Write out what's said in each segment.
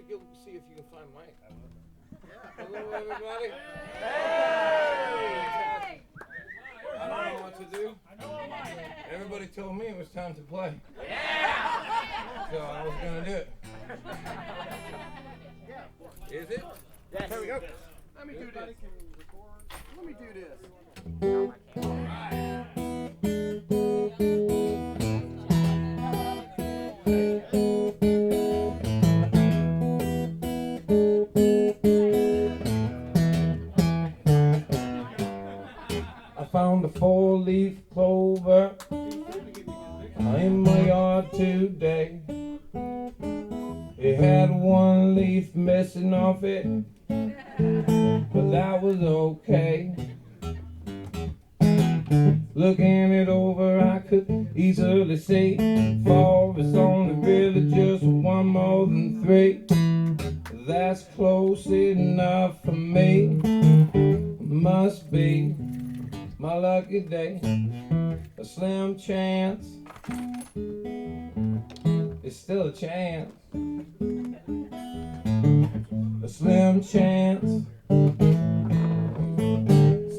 you go see if you can find Mike? Hello, everybody. Hey! I don't know what to do. Everybody told me it was time to play. Yeah! So I was going to do it. Is it? Yes. There we go. Let me do this. Let me do this. I found a 4-leaf clover in my yard today. It had one leaf missing off it, but that was okay. Looking it over, I could easily see four is only really just one more than three. That's close enough for me. Must be my lucky day. A slim chance. It's still a chance. A slim chance.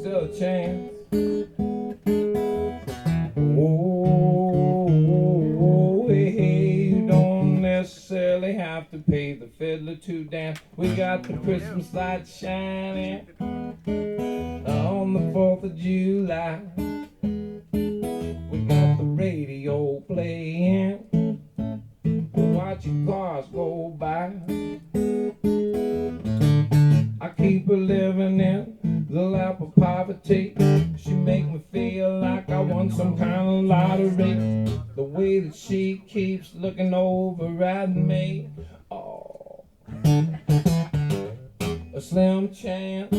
Still a chance. Oh, hey, hey, you don't necessarily have to pay the fiddler to dance. We got the Christmas lights shining on the 4th of July. We got the radio playing. Watch your cars go by. I keep her living in the lap of poverty. She make me feel like I won some kind of lottery. The way that she keeps looking over at me. Oh, a slim chance.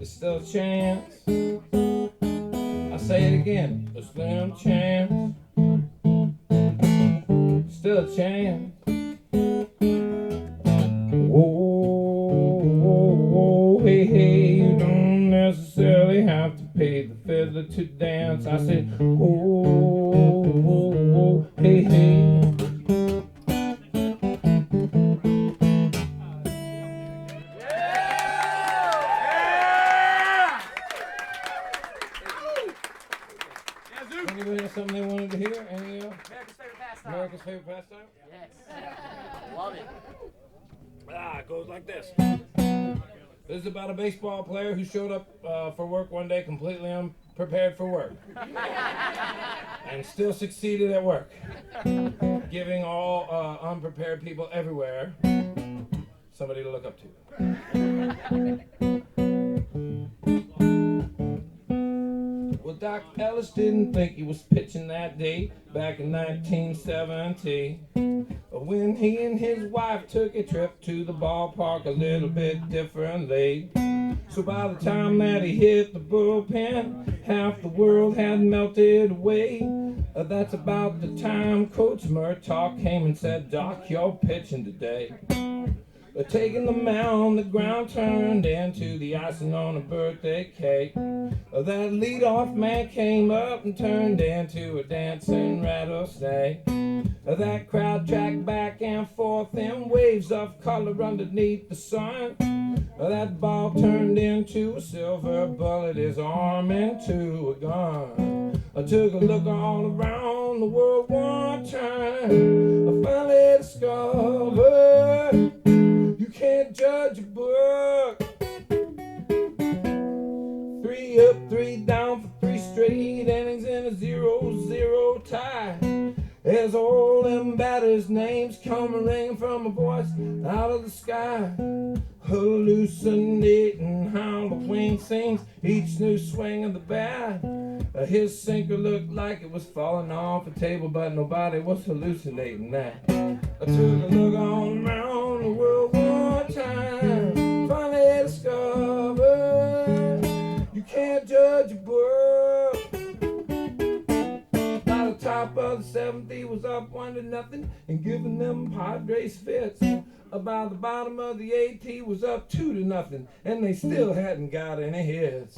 It's still a chance. I say it again. A slim chance. Still a chance. Oh, hey, hey, you don't necessarily have to pay the fiddler to dance. I said, oh, hey, hey. Anybody have something they wanted to hear? Any America's favorite pastime. America's favorite pastime? Yes. Love it. It goes like this. This is about a baseball player who showed up for work one day completely unprepared for work. And still succeeded at work. Giving all unprepared people everywhere somebody to look up to. Well, Doc Ellis didn't think he was pitching that day back in 1970 when he and his wife took a trip to the ballpark a little bit differently. So by the time that he hit the bullpen, half the world had melted away. That's about the time Coach Murtaugh came and said, Doc, you're pitching today. Taking the mound, the ground turned into the icing on a birthday cake. That leadoff man came up and turned into a dancing rattlesnake. That crowd tracked back and forth in waves of color underneath the sun. That ball turned into a silver bullet, his arm into a gun. I took a look all around the world one time. I finally discovered you can't judge a book. 3 up, 3 down for 3 straight innings in a 0-0 tie. As all them batters' names come ringing from a voice out of the sky. Hallucinating how the wind sings each new swing of the bat. His sinker looked like it was falling off a table, but nobody was hallucinating that. I took a look all around the world one time. Finally discovered you can't judge a book by the top of the seventh, he was up 1-0 and giving them Padres fits. By the bottom of the eighth, he was up 2-0, and they still hadn't got any hits.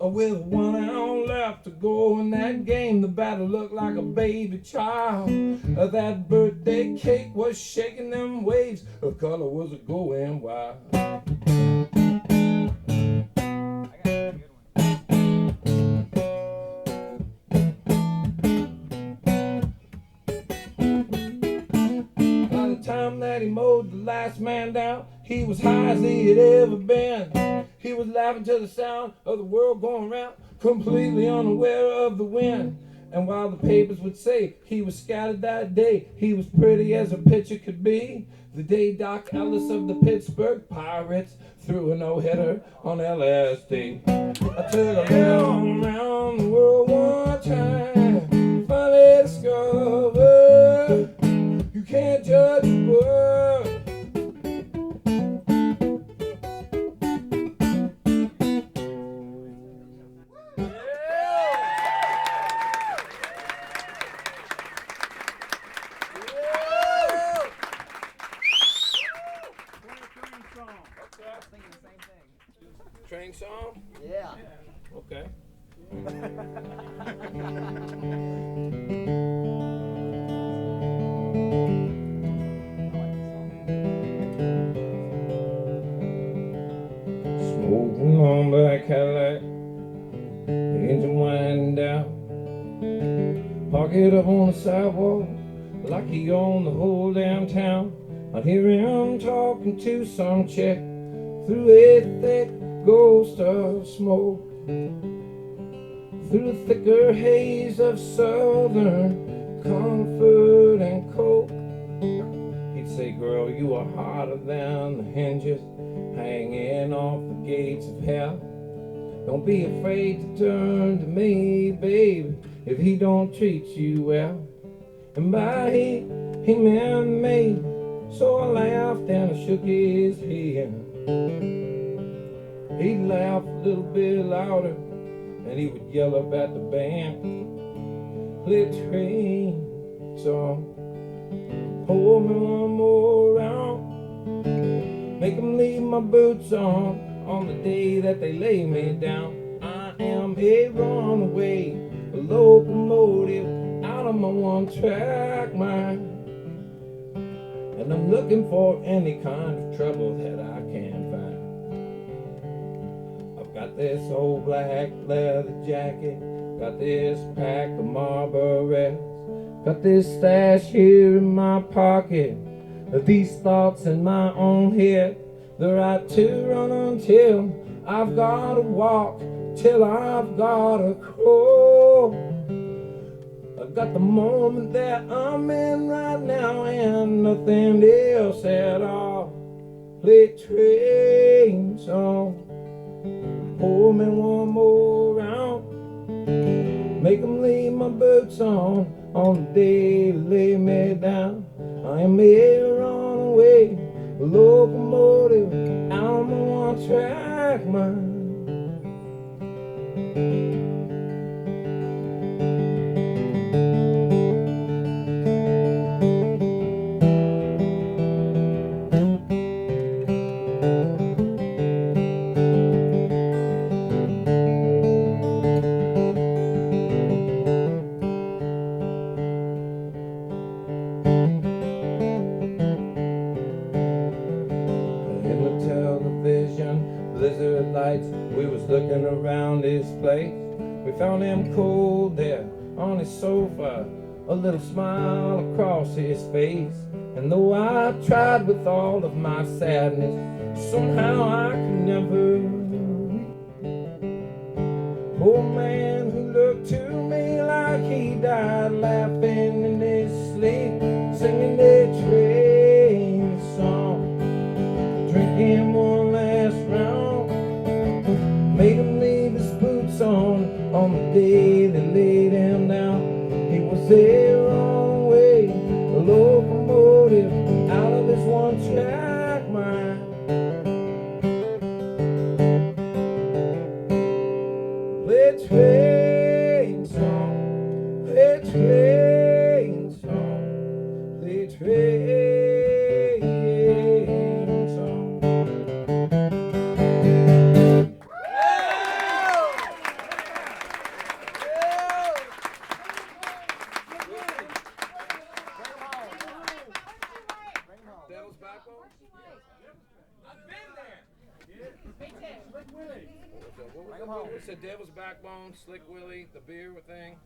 With 1 out left to go in that game, the batter looked like a baby child. That birthday cake was shaking them waves, her color was a going wild. Time that he mowed the last man down, he was high as he had ever been. He was laughing to the sound of the world going round, completely unaware of the wind. And while the papers would say he was scattered that day, he was pretty as a pitcher could be. The day Doc Ellis of the Pittsburgh Pirates threw a no-hitter on LSD. I took a round around the world one time, finally discovered you can't judge a book. Train song? Yeah. Okay. Smoking on black Cadillac, the engine winding down. Park it up on the sidewalk, like he owned the whole damn town. I hear him talking to some chick through a thick ghost of smoke, through the thicker haze of southern comfort and coke. He'd say, girl, you are hotter than the hinges hanging off the gates of hell. Don't be afraid to turn to me, baby, if he don't treat you well. And by he meant me, so I laughed and I shook his hand. He'd laugh a little bit louder, and he would yell up at the band, play a train song, hold me one more round, make them leave my boots on the day that they lay me down. I am a runaway, a locomotive out of my one-track mind, and I'm looking for any kind of trouble that I can find. I've got this old black leather jacket, got this pack of Marlboros, got this stash here in my pocket, these thoughts in my own head. The right to run until I've got to walk, till I've got to crawl. I've got the moment that I'm in right now and nothing else at all. Play train song, pour me one more round, make them leave my boots on the day they lay me down. I am a runaway, a locomotive out of my one-track mind. Blizzard lights, we was looking around his place. We found him cold there on his sofa, a little smile across his face. And though I tried with all of my sadness, somehow I could never reach. Poor man who looked to me like he died, laughing in his sleep, singing a train song, drinking one last round. Made him leave his boots on the day they laid him down. He was a runaway, a locomotive out of his one-track mind. Play train song, play train It's a Devil's Backbone, Slick Willie, the beer thing.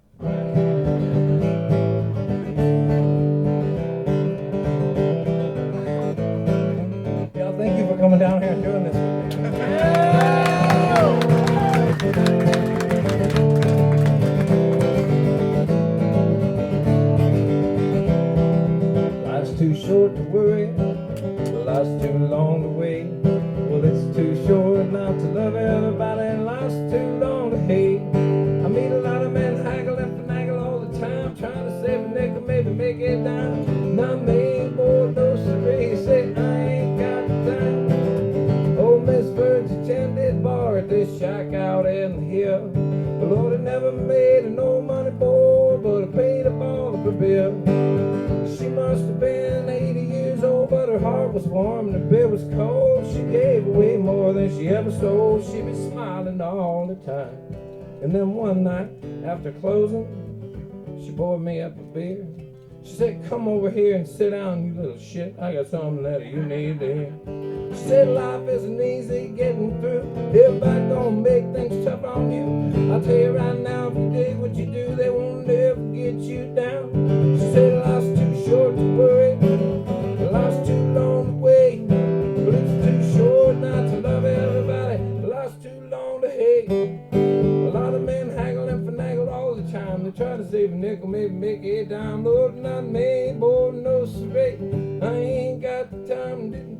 Yeah, thank you for coming down here and doing this with me. Life's too short to worry, life's too long to wait. Well, it's too short not to love everybody, and life's too long to hate. I meet a lot of men haggle and finagle all the time, trying to save a nickel, maybe make it dime. Not me, boy, no siree, say I ain't got the time. Old Miss Virgin tended bar at this shack out in the hill. But Lord, it never made a no money boy, but I paid a ball of a bill. She must have been 80 years old, but her heart was warm and her beer was cold. She gave away more than she ever stole. She was smiling all the time. And then one night, after closing, she poured me up a beer. She said, come over here and sit down, you little shit. I got something that you need to hear. She said, life isn't easy getting through. Everybody gonna make things tough on you. I'll tell you right now, if you dig what you do, they won't ever get you down. She said, life's too short to worry, life's too long to wait. But it's too short not to love everybody, life's too long to hate. A lot of men haggle and finagle all the time. They try to save a nickel, maybe make a dime. Lord, not me, boy, no straight. I ain't got the time to do.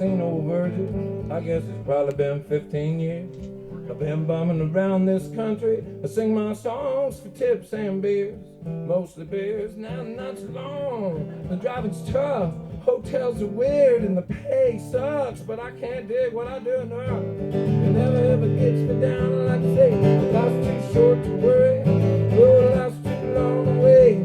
Seen old Virgil, I guess it's probably been 15 years. I've been bumming around this country. I sing my songs for tips and beers, mostly beers, now not so long. The driving's tough, hotels are weird, and the pay sucks, but I can't dig what I do now. It never ever gets me down, I like to say, life's too short to worry, oh, life's too long to wait.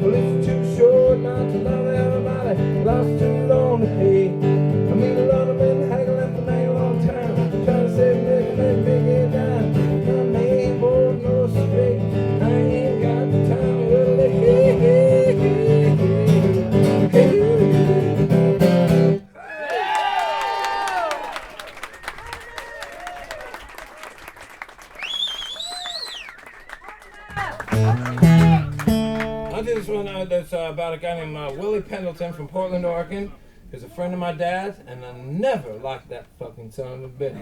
Well, it's too short not to love everybody, life's too long to hate. I meet a lot of men haggle and finagle all the time, trying to save a nickel and make it dime. I ain't bored no straight, I ain't got the time to really I did this one that's about a guy named Willie Pendleton from Portland, Oregon. He's a friend of my dad's, and I never liked that fucking son of a bitch.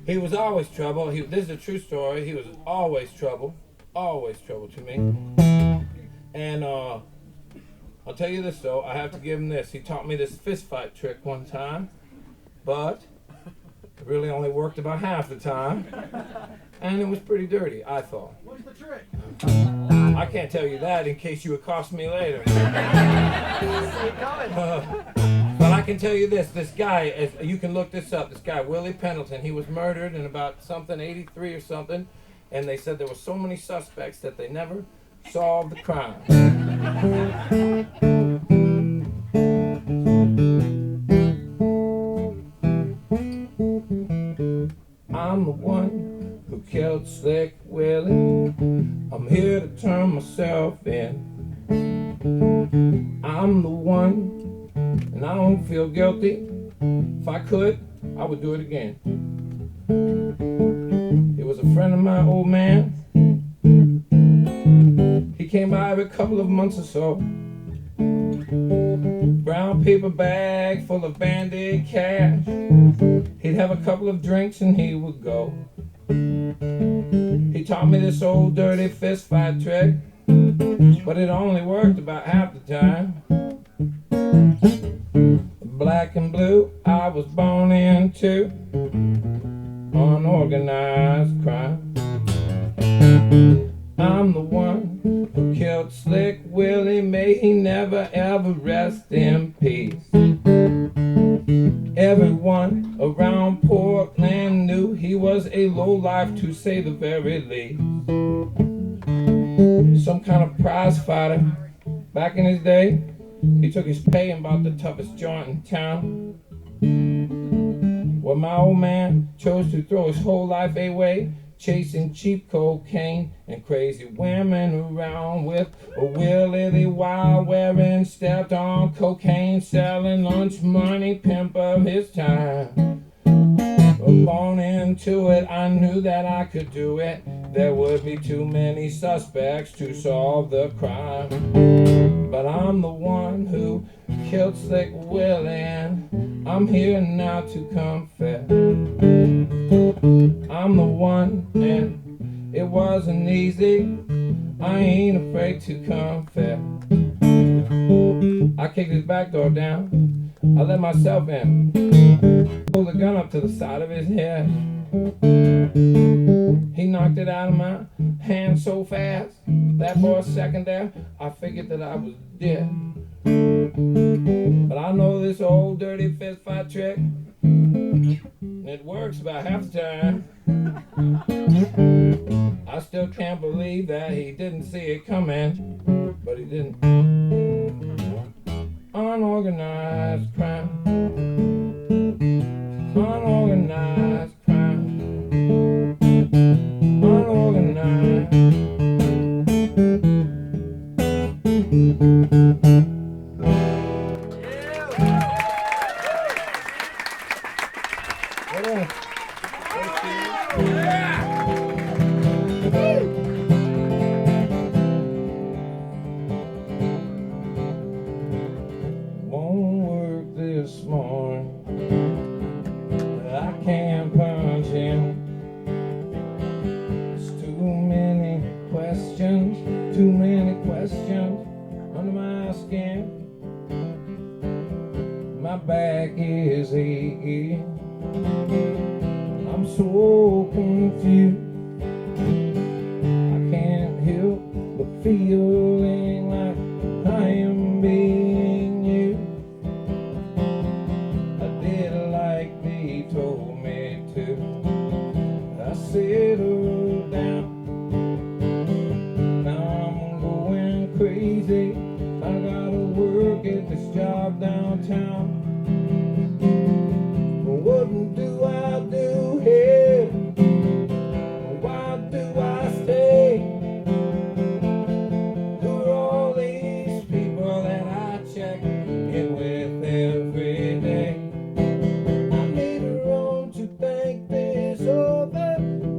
He was always trouble. This is a true story. He was always trouble to me. And I'll tell you this though, I have to give him this. He taught me this fist fight trick one time, but it really only worked about half the time. And it was pretty dirty, I thought. What's the trick? I can't tell you that in case you accost me later. But I can tell you this guy, you can look this up, this guy, Willie Pendleton, he was murdered in about something, 83 or something, and they said there were so many suspects that they never solved the crime. I'm the one who killed Slick Willie. I'm here to turn myself in. I'm the one, and I don't feel guilty. If I could, I would do it again. He was a friend of my old man. He came by every couple of months or so. Brown paper bag full of Band-Aid cash. He'd have a couple of drinks and he would go. He taught me this old dirty fist fight trick, but it only worked about half the time. Black and blue, I was born into unorganized crime. I'm the one who killed Slick Willie, may he never ever rest in peace. Everyone around Portland knew he was a lowlife, to say the very least. Some kind of prize fighter back in his day, He took his pay and bought the toughest joint in town. Well, my old man chose to throw his whole life away, chasing cheap cocaine and crazy women around with a willy wild wearing, stepped on cocaine, selling lunch money, pimp of his time. Born into it, I knew that I could do it. There would be too many suspects to solve the crime. But I'm the one who killed Slick Willie, and I'm here now to confess. I'm the one, and it wasn't easy. I ain't afraid to confess. I kicked his back door down, I let myself in, pulled the gun up to the side of his head. He knocked it out of my hand so fast that for a second there I figured that I was dead. But I know this old dirty fist fight trick, it works about half the time. I still can't believe that he didn't see it coming, but he didn't. Unorganized crime. Unorganized crime. Unorganized. Won't work this morning. I can't punch him. There's too many questions under my skin. My back is aching. I'm so confused. I can't help but feeling like I am being used. I did like they told me to. I settled down. Now I'm going crazy. I gotta work at this job downtown. What do I do here? Why do I stay? Who are all these people that I check in with every day? I need a room to think this over.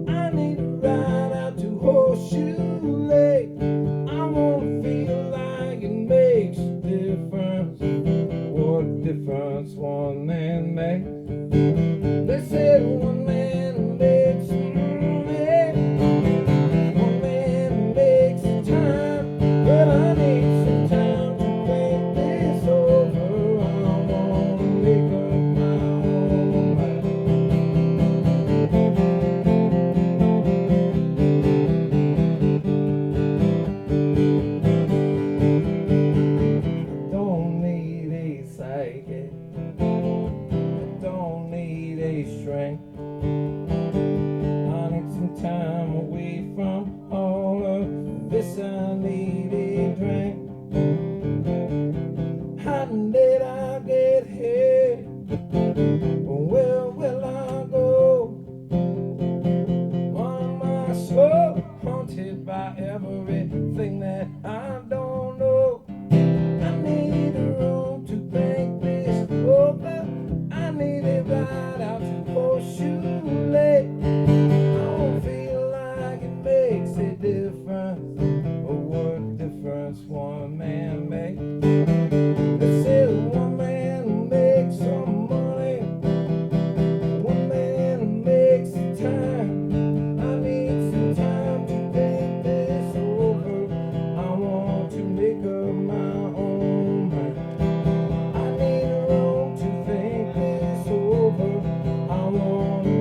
I need a ride out to Horseshoe Lake. I wanna feel like it makes a difference. What difference one man makes? They said one man makes money, one man makes the time, but I need some time to think this over. I wanna make up my own mind. I don't need a psychic, I don't need a strength. I need some time away from all of this. I need a drink. How did I get here? Where will I go? Why am I so haunted by everything that I don't know? I need a room to think this over. I need a ride out to Horseshoe Lake. I don't feel like it makes a difference. Or what difference one man makes? They say one man makes some money, one man makes the time. I need some time to think this over. I want to make up my own mind. I need a room to think this over. I want to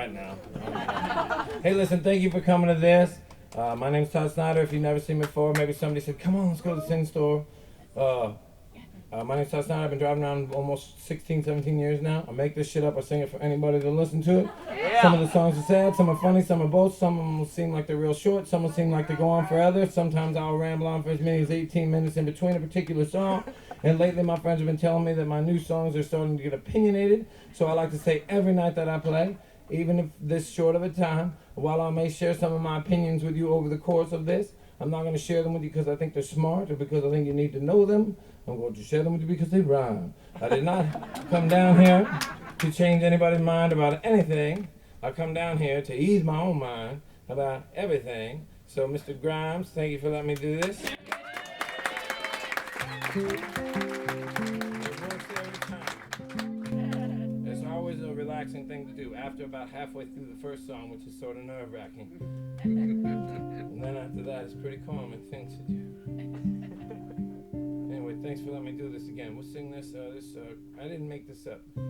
right now. Hey, listen, thank you for coming to this. My name's Todd Snider. If you've never seen me before, maybe somebody said, come on, let's go to the Sin Store. My name's Todd Snider. I've been driving around almost 16, 17 years now. I make this shit up. I sing it for anybody to listen to it. Yeah. Some of the songs are sad, some are funny, some are both. Some of them will seem like they're real short. Some will seem like they go on forever. Sometimes I'll ramble on for as many as 18 minutes in between a particular song. And lately my friends have been telling me that my new songs are starting to get opinionated. So I like to say every night that I play, even if this short of a time, while I may share some of my opinions with you over the course of this, I'm not going to share them with you because I think they're smart or because I think you need to know them. I'm going to share them with you because they rhyme. I did not come down here to change anybody's mind about anything. I come down here to ease my own mind about everything. So, Mr. Grimes, thank you for letting me do this. It's always a relaxing thing to do after about halfway through the first song, which is sort of nerve-wracking. And then after that, it's pretty calming thing to do. Anyway, thanks for letting me do this again. We'll sing this. I didn't make this up. You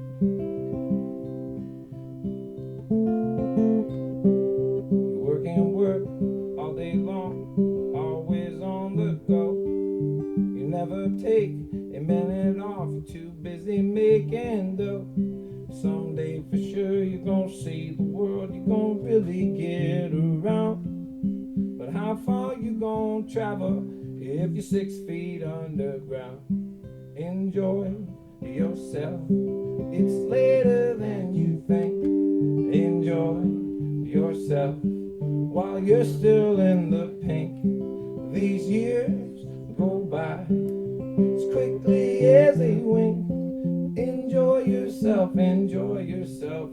work and work all day long, always on the go. You never take a minute off, you're too busy making dough. Someday for sure you're gonna see the world, you're gonna really get around. But how far you gonna travel if you're 6 feet underground? Enjoy yourself, it's later than you think. Enjoy yourself while you're still in the pink. These years go by as quickly as a wink. Enjoy yourself,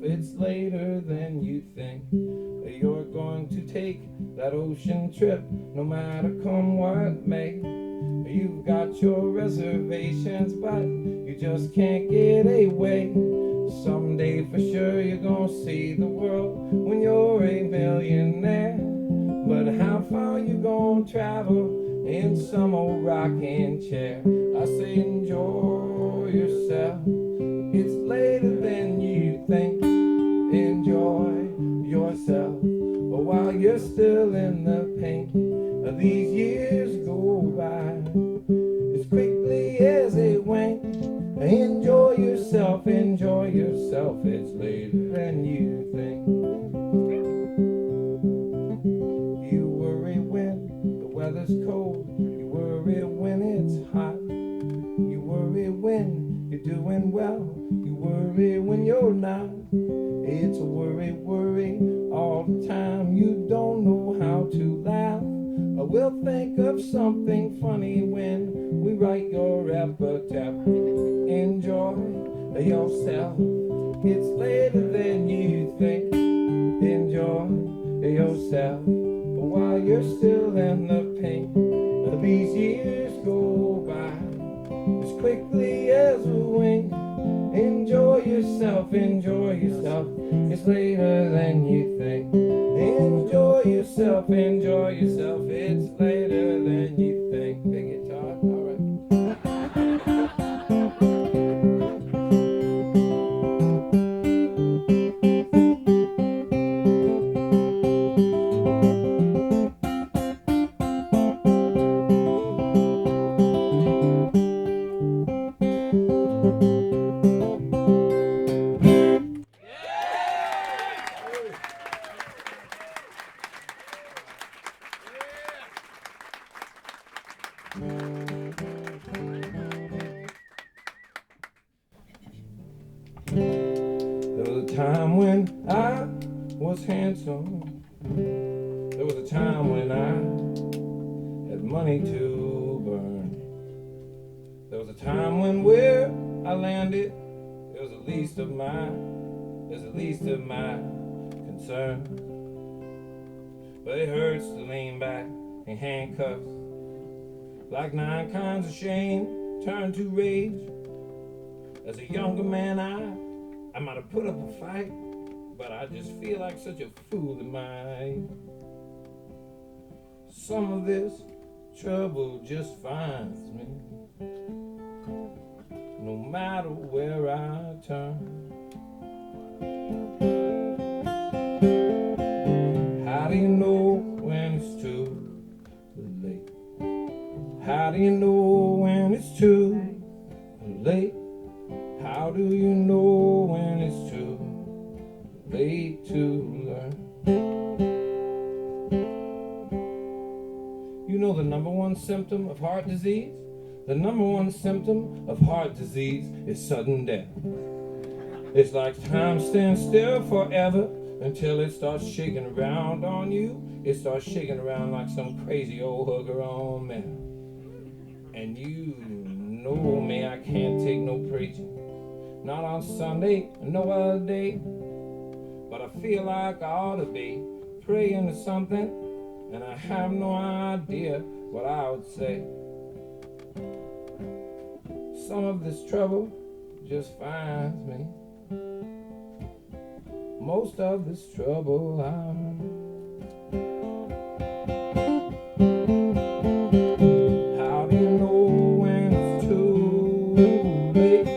it's later than you think. You're going to take that ocean trip, no matter come what may. You've got your reservations, but you just can't get away. Someday for sure you're gonna see the world when you're a millionaire. But how far you gonna travel in some old rocking chair? I say enjoy yourself, it's later than you think. Enjoy yourself while you're still in the pink. These years go by as quickly as a wink. Enjoy yourself, it's later than you think. You worry when the weather's cold, you worry when it's hot. You worry when you're doing well, you worry when you're not. It's a worry all the time, you don't know how to laugh. We'll think of something funny when we write your epitaph. Enjoy yourself, it's later than you think. Enjoy yourself while you're still in the pink. These years go by as quickly as a wink. Enjoy yourself, it's later than you think. Enjoy yourself, it's later than you think. Dig it, Todd? All right. There was a time when I was handsome. There was a time when I had money to burn. There was a time when where I landed, there's the least of my concern. But it hurts to lean back in handcuffs, like 9 kinds of shame turned to rage. As a younger man, I might have put up a fight, but I just feel like such a fool in my. Some of this trouble just finds me, no matter where I turn. do you know when it's too late? How do you know when it's too late to learn? You know the number one symptom of heart disease? The number one symptom of heart disease is sudden death. It's like time stands still forever until it starts shaking around on you. It starts shaking around like some crazy old hooker on meth. And you know me, I can't take no preaching. Not on Sunday, no other day. But I feel like I ought to be praying to something, and I have no idea what I would say. Some of this trouble just finds me. Most of this trouble How do you know when it's too late?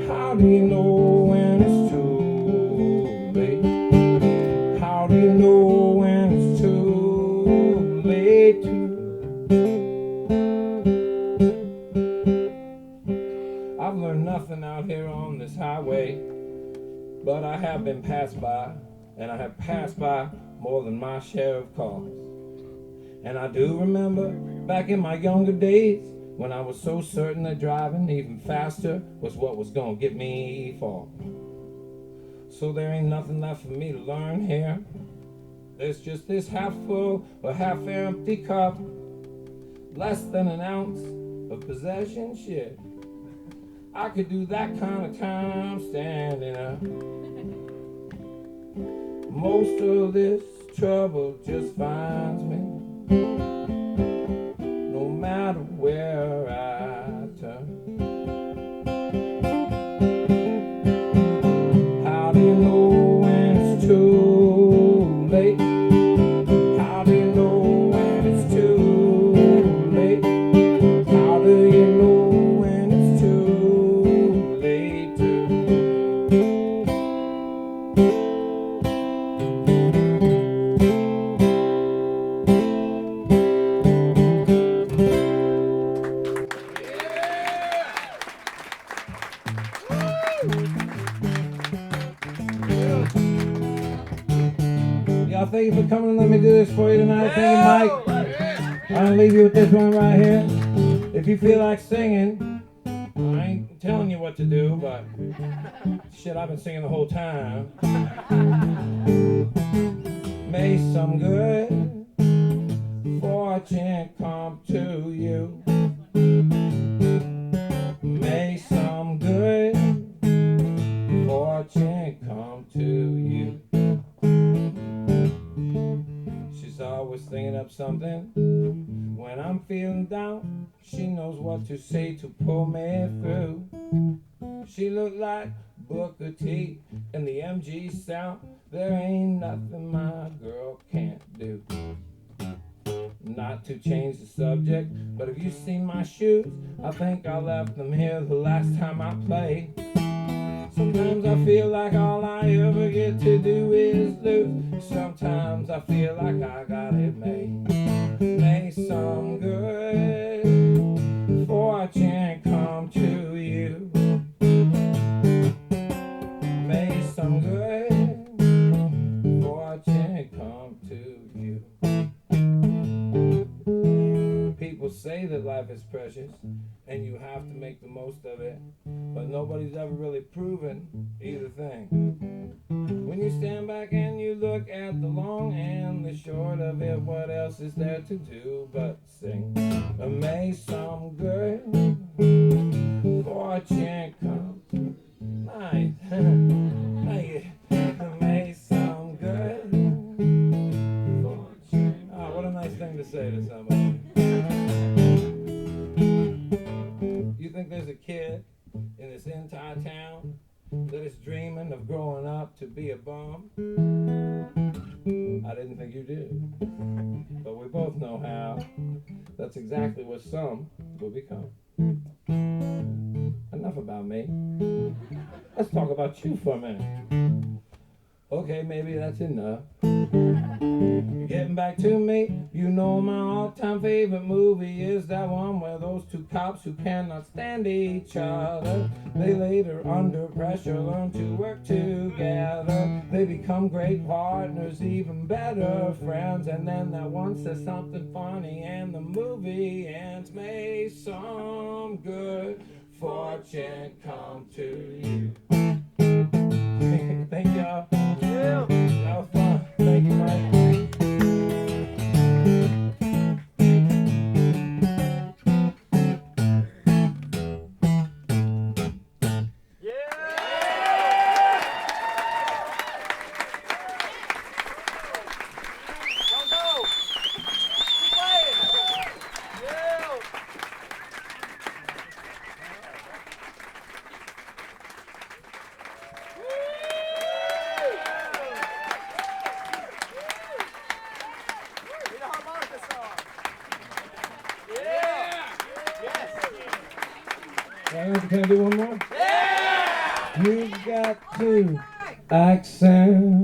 How do you know when it's too late? How do you know when it's too late to? I've learned nothing out here on this highway, but I have been passed by, and I have passed by more than my share of cars. And I do remember back in my younger days when I was so certain that driving even faster was what was gonna get me far. So there ain't nothing left for me to learn here. There's just this half full or half empty cup, less than an ounce of possession shit. I could do that kind of time standing up. Most of this trouble just finds me, no matter where I turn. How do you know when it's too late? How do you know when it's too late? How do you know when it's too late to? Y'all, thank you for coming and let me do this for you tonight. Thank you, Mike. I'm gonna leave you with this one right here. If you feel like singing, I ain't telling you what to do, but shit, I've been singing the whole time. May some good fortune come to you. May some good fortune come to you. She's always thinking up something. When I'm feeling down, she knows what to say to pull me through. She looked like Booker T in the MG sound. There ain't nothing my girl can't do. Not to change the subject, but have you seen my shoes? I think I left them here the last time I played. Sometimes I feel like all I ever get to do is lose. Sometimes I feel like I got it made. May some good fortune come to you. May some good fortune come to you. People say that life is precious and you have to make the most of it, but nobody's ever really proven either thing. When you stand back and you look at the long and the short of it, what else is there to do but sing? May some good fortune come. Nice. Thank you. May some good fortune. Oh, what a nice thing to say to somebody. You think there's a kid in this entire town that is dreaming of growing up to be a bum? I didn't think you did. But we both know how that's exactly what some will become. Enough about me. Let's talk about you for a minute. Okay, maybe that's enough. Getting back to me, you know my all-time favorite movie is that one where those two cops who cannot stand each other, they later under pressure learn to work together. They become great partners, even better friends, and then that one says something funny and the movie ends. May some good fortune come to you. Thank y'all. That was fun. Thank you, Mike. Don't go. Keep playing. Yeah. Need a harmonica song. Yeah. Yes. Can I do one more? Yeah! You've got to accentuate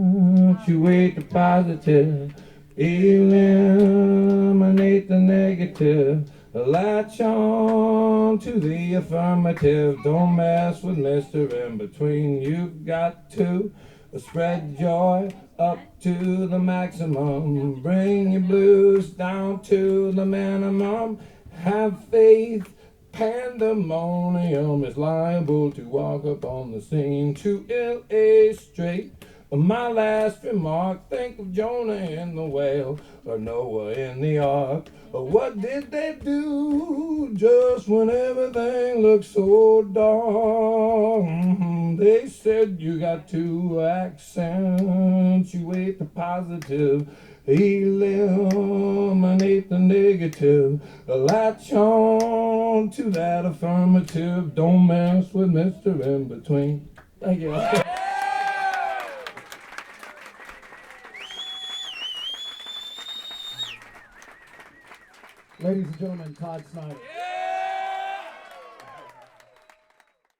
the positive, eliminate the negative, latch on to the affirmative. Don't mess with Mr. In Between. You've got to spread joy up to the maximum, bring your blues down to the minimum. Have faith. Pandemonium is liable to walk up on the scene. To illustrate my last remark, think of Jonah in the whale or Noah in the ark. What did they do just when everything looked so dark? They said you got to accentuate the positive, eliminate the negative, latch on to that affirmative. Don't mess with Mr. In Between. Thank you. Ladies and gentlemen, Todd Snider.